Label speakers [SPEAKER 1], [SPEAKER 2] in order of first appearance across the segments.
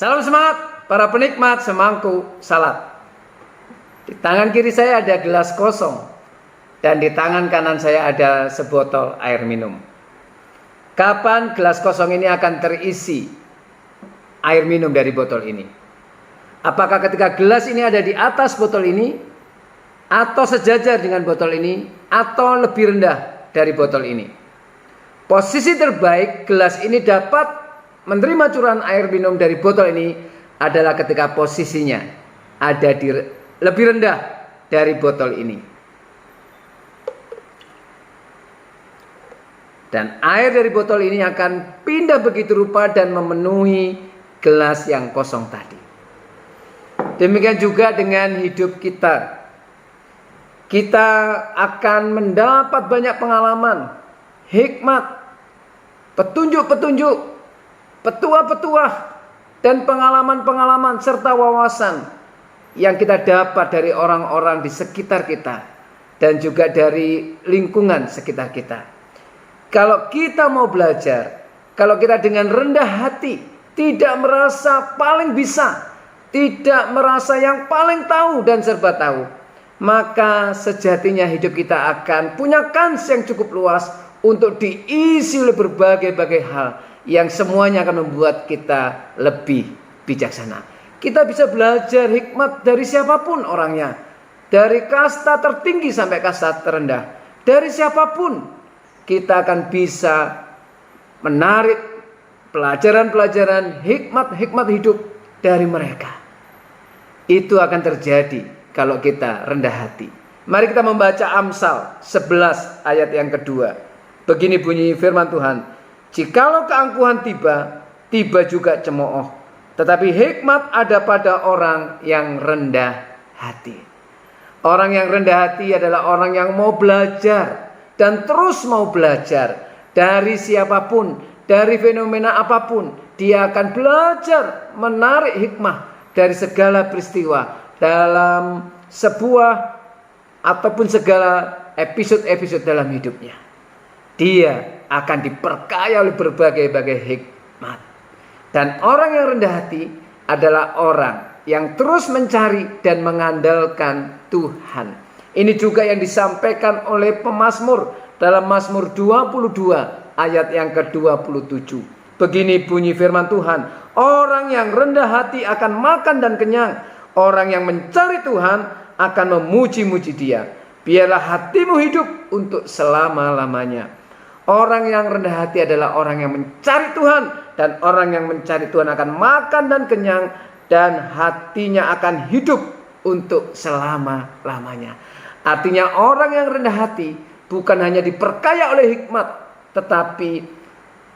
[SPEAKER 1] Salam semangat para penikmat semangkuk salad. Di tangan kiri saya ada gelas kosong dan di tangan kanan saya ada sebotol air minum. Kapan gelas kosong ini akan terisi air minum dari botol ini? Apakah ketika gelas ini ada di atas botol ini, atau sejajar dengan botol ini, atau lebih rendah dari botol ini? Posisi terbaik gelas ini dapat menerima curahan air minum dari botol ini adalah ketika posisinya ada di lebih rendah dari botol ini. Dan air dari botol ini akan pindah begitu rupa dan memenuhi gelas yang kosong tadi. Demikian juga dengan hidup kita. Kita akan mendapat banyak pengalaman, hikmat, petunjuk-petunjuk, petuah-petuah, dan pengalaman-pengalaman serta wawasan yang kita dapat dari orang-orang di sekitar kita dan juga dari lingkungan sekitar kita. Kalau kita mau belajar, kalau kita dengan rendah hati, tidak merasa paling bisa, tidak merasa yang paling tahu dan serba tahu, maka sejatinya hidup kita akan punya kans yang cukup luas untuk diisi oleh berbagai-bagai hal yang semuanya akan membuat kita lebih bijaksana. Kita bisa belajar hikmat dari siapapun orangnya, dari kasta tertinggi sampai kasta terendah, dari siapapun kita akan bisa menarik pelajaran-pelajaran hikmat-hikmat hidup dari mereka. Itu akan terjadi kalau kita rendah hati. Mari kita membaca Amsal 11 ayat yang kedua. Begini bunyi firman Tuhan. Jikalau keangkuhan tiba, tiba juga cemooh. Tetapi hikmat ada pada orang yang rendah hati. Orang yang rendah hati adalah orang yang mau belajar dan terus mau belajar dari siapapun, dari fenomena apapun. Dia akan belajar menarik hikmah dari segala peristiwa dalam sebuah ataupun segala episode-episode dalam hidupnya. Dia akan diperkaya oleh berbagai-bagai hikmat. Dan orang yang rendah hati adalah orang yang terus mencari dan mengandalkan Tuhan. Ini juga yang disampaikan oleh pemazmur dalam Mazmur 22 ayat yang ke-27. Begini bunyi firman Tuhan. Orang yang rendah hati akan makan dan kenyang. Orang yang mencari Tuhan akan memuji-muji Dia. Biarlah hatimu hidup untuk selama-lamanya. Orang yang rendah hati adalah orang yang mencari Tuhan. Dan orang yang mencari Tuhan akan makan dan kenyang. Dan hatinya akan hidup untuk selama-lamanya. Artinya orang yang rendah hati bukan hanya diperkaya oleh hikmat. Tetapi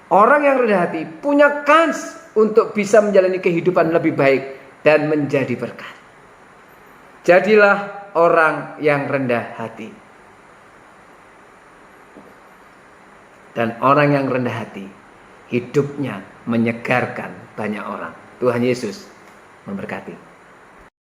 [SPEAKER 1] orang yang rendah hati punya kans untuk bisa menjalani kehidupan lebih baik. Dan menjadi berkat. Jadilah orang yang rendah hati. Dan orang yang rendah hati, hidupnya menyegarkan banyak orang. Tuhan Yesus memberkati.